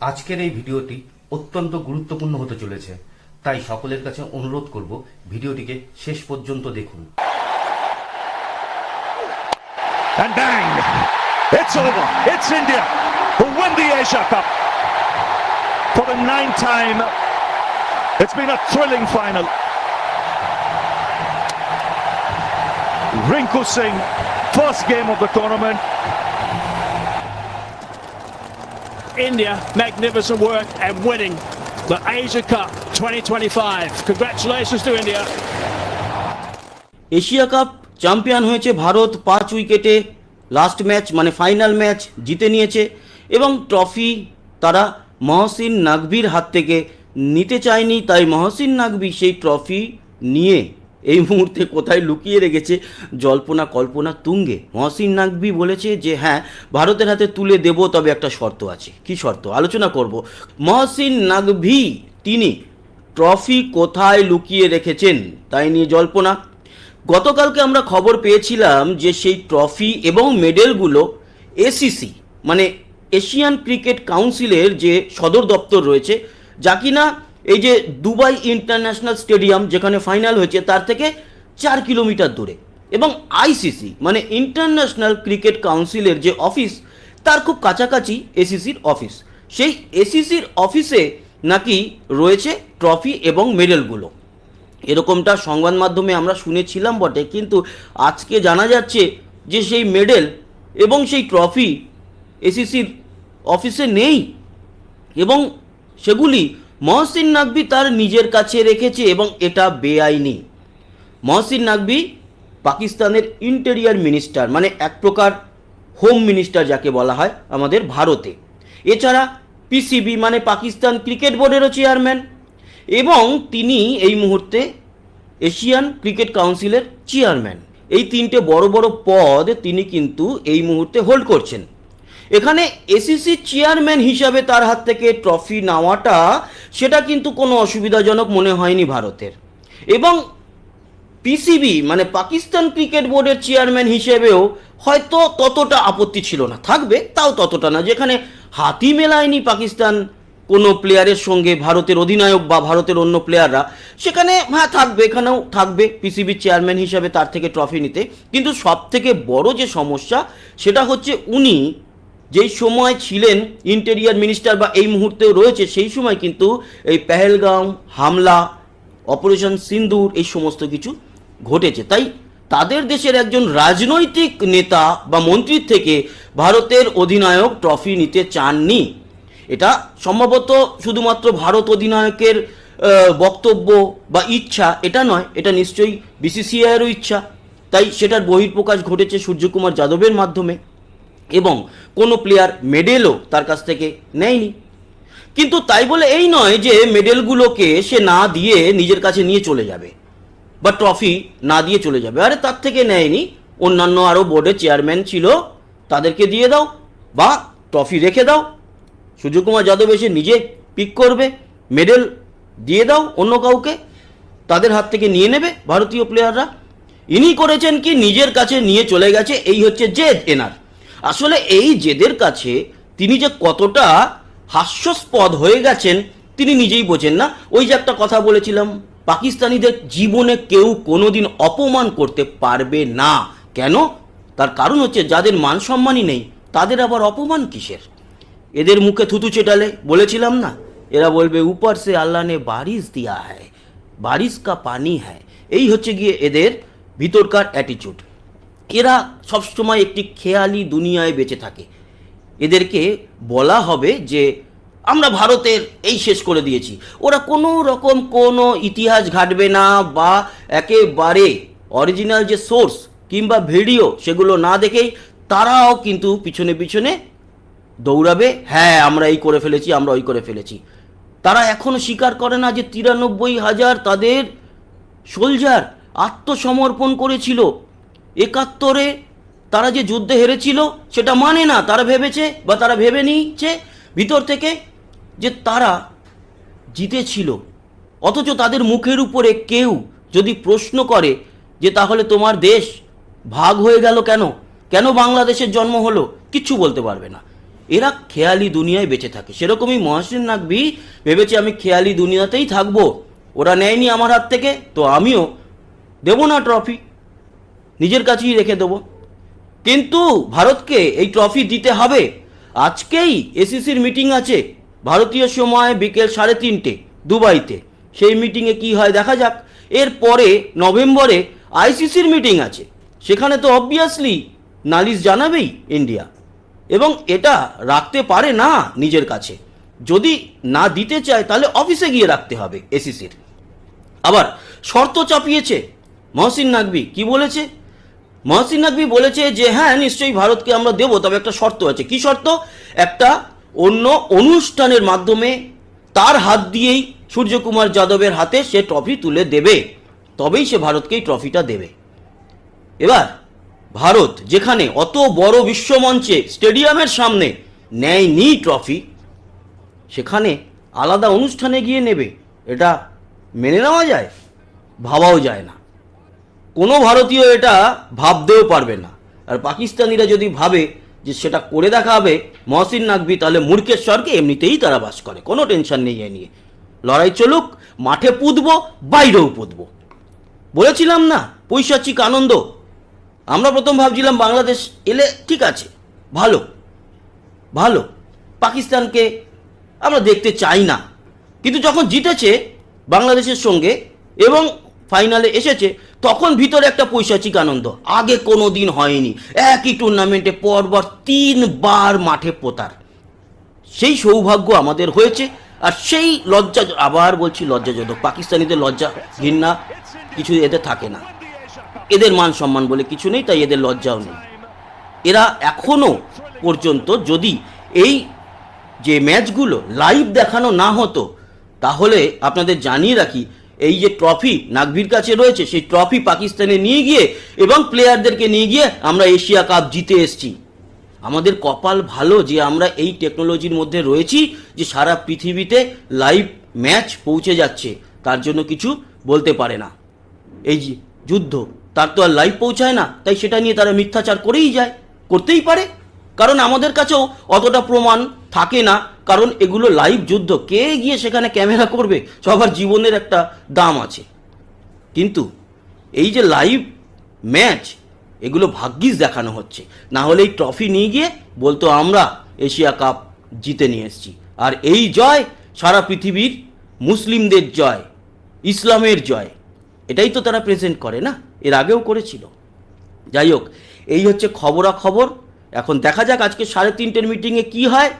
আজকের এই ভিডিওটি অত্যন্ত গুরুত্বপূর্ণ হতে চলেছে, তাই সকলের কাছে অনুরোধ করব ভিডিওটিকে শেষ পর্যন্ত দেখুন। And bang! It's over. It's India who win the Asia Cup for the ninth time. It's been a thrilling final. Rinku Singh, first game of the tournament. India, magnificent work and winning the Asia Cup 2025. Congratulations to India. Asia cup champion হয়েছে ভারত 5 উইকেটে। Last match মানে final match জিতে নিয়েছে এবং trophy তারা মহসিন নাকভির হাত থেকে নিতে চায়নি, তাই মহসিন নাকভি সেই ট্রফি নিয়ে এই মুহূর্তে কোথায় লুকিয়ে রেখেছে জল্পনা কল্পনা তুঙ্গে। মহসিন নাকভি বলেছে যে হ্যাঁ ভারতের হাতে তুলে দেব, তবে একটা শর্ত আছে। কি শর্ত আলোচনা করব। মহসিন নাকভি তিনি ট্রফি কোথায় লুকিয়ে রেখেছেন তাই নিয়ে জল্পনা। গতকালকে আমরা খবর পেয়েছিলাম যে সেই ট্রফি এবং মেডেলগুলো এসিসি মানে এশিয়ান ক্রিকেট কাউন্সিলের যে সদর দপ্তর রয়েছে, যা কিনা এই যে দুবাই ইন্টারন্যাশনাল স্টেডিয়াম যেখানে ফাইনাল হয়েছে তার থেকে 4 কিলোমিটার দূরে, এবং আইসিসি মানে ইন্টারন্যাশনাল ক্রিকেট কাউন্সিলের যে অফিস তার খুব কাছাকাছি এসিসির অফিস। সেই এসিসির অফিসে নাকি রয়েছে ট্রফি এবং মেডেলগুলো, এরকমটা সংবাদ মাধ্যমে আমরা শুনেছিলাম বটে, কিন্তু আজকে জানা যাচ্ছে যে সেই মেডেল এবং সেই ট্রফি এসিসির অফিসে নেই এবং সেগুলি মহসিন নাকভি তার নিজের কাছে রেখেছে এবং এটা বেআইনি। মহসিন নাকভি পাকিস্তানের ইন্টেরিয়ার মিনিস্টার মানে এক প্রকার হোম মিনিস্টার যাকে বলা হয় আমাদের ভারতে। এছাড়া পিসিবি মানে পাকিস্তান ক্রিকেট বোর্ডেরও চেয়ারম্যান এবং তিনি এই মুহূর্তে এশিয়ান ক্রিকেট কাউন্সিলের চেয়ারম্যান। এই তিনটে বড় বড় পদ তিনি কিন্তু এই মুহূর্তে হোল্ড করছেন। এখানে এসিসি চেয়ারম্যান হিসাবে তার হাত থেকে ট্রফি নেওয়াটা সেটা কিন্তু কোনো অসুবিধাজনক মনে হয়নি ভারতের, এবং পিসিবি মানে পাকিস্তান ক্রিকেট বোর্ডের চেয়ারম্যান হিসেবেও হয়তো ততটা আপত্তি ছিল না, থাকবে তাও ততটা না। যেখানে হাতই মেলায়নি পাকিস্তান কোনো প্লেয়ারের সঙ্গে ভারতের অধিনায়ক বা ভারতের অন্য প্লেয়াররা, সেখানে হ্যাঁ থাকবে, এখানেও থাকবে পিসিবির চেয়ারম্যান হিসাবে তার থেকে ট্রফি নিতে। কিন্তু সব থেকে বড় যে সমস্যা সেটা হচ্ছে উনি যেই সময় ছিলেন ইন্টেরিয়ার মিনিস্টার বা এই মুহূর্তেও রয়েছে, সেই সময় কিন্তু এই পেহেলগাঁও হামলা, অপারেশন সিন্দুর এই সমস্ত কিছু ঘটেছে। তাই তাদের দেশের একজন রাজনৈতিক নেতা বা মন্ত্রীর থেকে ভারতের অধিনায়ক ট্রফি নিতে চাননি। এটা সম্ভবত শুধুমাত্র ভারত অধিনায়কের বক্তব্য বা ইচ্ছা এটা নয়, এটা নিশ্চয়ই বিসিসিআইয়েরও ইচ্ছা। তাই সেটার বহিঃপ্রকাশ ঘটেছে সূর্যকুমার যাদবের মাধ্যমে, এবং কোনো প্লেয়ার মেডেলও তার কাছ থেকে নেয়নি। কিন্তু তাই বলে এই নয় যে মেডেলগুলোকে সে না দিয়ে নিজের কাছে নিয়ে চলে যাবে বা ট্রফি না দিয়ে চলে যাবে। আরে তার থেকে নেয়নি, অন্যান্য আরও বোর্ডের চেয়ারম্যান ছিল, তাদেরকে দিয়ে দাও বা ট্রফি রেখে দাও। সূর্যকুমার যাদব এসে নিজে পিক করবে, মেডেল দিয়ে দাও অন্য কাউকে, তাদের হাত থেকে নিয়ে নেবে ভারতীয় প্লেয়াররা। ইনি করেছেন কি নিজের কাছে নিয়ে চলে গেছে, এই হচ্ছে জেদ এনার। আসলে এই জেদের কাছে তিনি যে কতটা হাস্যাস্পদ হয়ে গেছেন তিনি নিজেই বোঝেন না। ওই যে একটা কথা বলেছিলাম, পাকিস্তানিদের জীবনে কেউ কোনোদিন অপমান করতে পারবে না। কেন? তার কারণ হচ্ছে যাদের মান সম্মানই নেই তাদের আবার অপমান কিসের। এদের মুখে থুতু চেটালে বলেছিলাম না, এরা বলবে উপর সে আল্লাহ নে বারিশ দিয়া হ্যায়, বারিশ কা পানি হ্যায়। এই হচ্ছে গিয়ে এদের ভিতরকার অ্যাটিটিউড। এরা সবসময় একটি খেয়ালি দুনিয়ায় বেঁচে থাকে। এদেরকে বলা হবে যে আমরা ভারতের এই শেষ করে দিয়েছি, ওরা কোনো রকম কোনো ইতিহাস ঘাটবে না বা একেবারে অরিজিনাল যে সোর্স কিংবা ভিডিও সেগুলো না দেখেই তারাও কিন্তু পিছনে পিছনে দৌড়াবে, হ্যাঁ আমরা এই করে ফেলেছি, আমরা ওই করে ফেলেছি। তারা এখনও স্বীকার করে না যে 93,000 তাদের সোলজার আত্মসমর্পণ করেছিল। 71-এ তারা যে যুদ্ধে হেরেছিল সেটা মানে না। তারা ভেবেছে বা তারা ভেবে নিচ্ছে ভিতর থেকে যে তারা জিতেছিল, অথচ তাদের মুখের উপরে কেউ যদি প্রশ্ন করে যে তাহলে তোমার দেশ ভাগ হয়ে গেল কেন, কেন বাংলাদেশের জন্ম হলো, কিচ্ছু বলতে পারবে না। এরা খেয়ালি দুনিয়ায় বেঁচে থাকে। সেরকমই মহসিন নাকভি ভেবেছে আমি খেয়ালি দুনিয়াতেই থাকবো, ওরা নেয়নি আমার হাত থেকে, তো আমিও দেবো না ট্রফি, নিজের কাছেই রেখে দেবো। কিন্তু ভারতকে এই ট্রফি দিতে হবে। আজকেই এসিসির মিটিং আছে ভারতীয় সময় বিকেল 3:30 দুবাইতে। সেই মিটিংয়ে কি হয় দেখা যাক। এরপরে নভেম্বরে আইসিসির মিটিং আছে, সেখানে তো অবভিয়াসলি নালিশ জানাবেই ইন্ডিয়া, এবং এটা রাখতে পারে না নিজের কাছে। যদি না দিতে চায় তাহলে অফিসে গিয়ে রাখতে হবে এসিসির। আবার শর্ত চাপিয়েছে মহসিন নাকভি। কি বলেছে মহসিন নাকভি? বলেছে যে হ্যাঁ নিশ্চয়ই ভারতকে আমরা দেবো, তবে একটা শর্ত আছে। কি শর্ত? একটা অন্য অনুষ্ঠানের মাধ্যমে তার হাত দিয়েই সূর্যকুমার যাদবের হাতে সে ট্রফি তুলে দেবে, তবেই সে ভারতকে এই ট্রফিটা দেবে। এবার ভারত যেখানে অত বড় বিশ্বমঞ্চে স্টেডিয়ামের সামনে নেয়নি ট্রফি, সেখানে আলাদা অনুষ্ঠানে গিয়ে নেবে, এটা মেনে নেওয়া যায়? ভাবাও যায় না। কোনো ভারতীয় এটা ভাবতেও পারবে না। আর পাকিস্তানিরা যদি ভাবে যে সেটা করে দেখাবে মহসিন নাকভি, তাহলে মূর্খের স্বর্গে এমনিতেই তারা বাস করে, কোনো টেনশন নেই এ নিয়ে। লড়াই চলুক, মাঠে পুঁতবো, বাইরেও পুঁতবো। বলেছিলাম না পৈশাচিক আনন্দ। আমরা প্রথম ভাবছিলাম বাংলাদেশ এলে ঠিক আছে, ভালো ভালো, পাকিস্তানকে আমরা দেখতে চাই না। কিন্তু যখন জিতেছে বাংলাদেশের সঙ্গে এবং ফাইনালে এসেছে, তখন ভিতরে একটা পৈশাচিক আনন্দ আগে কোনো দিন হয়নি। একই টুর্নামেন্টে পরপর 3 বার মাঠে পোতার সেই সৌভাগ্য আমাদের হয়েছে। আর সেই লজ্জা, আবার বলছি লজ্জাজনক, পাকিস্তানিদের লজ্জা ঘৃণা কিছু এদের থাকে না, এদের মান সম্মান বলে কিছু নেই, তাই এদের লজ্জাও নেই। এরা এখনো পর্যন্ত যদি এই যে ম্যাচগুলো লাইভ দেখানো না হতো, তাহলে আপনাদের জানিয়ে রাখি এই যে ট্রফি নাকভির কাছে রয়েছে, সেই ট্রফি পাকিস্তানে নিয়ে গিয়ে এবং প্লেয়ারদেরকে নিয়ে গিয়ে আমরা এশিয়া কাপ জিতে এসেছি। আমাদের কপাল ভালো যে আমরা এই টেকনোলজির মধ্যে রয়েছি, যে সারা পৃথিবীতে লাইভ ম্যাচ পৌঁছে যাচ্ছে, তার জন্য কিছু বলতে পারে না। এই যে যুদ্ধ, তার তো আর লাইভ পৌঁছায় না, তাই সেটা নিয়ে তারা মিথ্যাচার করেই যায়, করতেই পারে, কারণ আমাদের কাছেও অতটা প্রমাণ থাকে না। কারণ এগুলো লাইভ যুদ্ধ, কে গিয়ে সেখানে ক্যামেরা করবে? সবার জীবনের একটা দাম আছে। কিন্তু এই যে লাইভ ম্যাচ, এগুলো ভাগ্যিস দেখানো হচ্ছে, না হলে এই ট্রফি নিয়ে গিয়ে বলতো আমরা এশিয়া কাপ জিতে নিয়ে এসেছি। আর এই জয় সারা পৃথিবীর মুসলিমদের জয়, ইসলামের জয়, এটাই তো তারা প্রেজেন্ট করে না, এর আগেও করেছিল। যাই হোক, এই হচ্ছে খবরাখবর। এখন দেখা যাক আজকে 3:30 মিটিংয়ে কি হয়।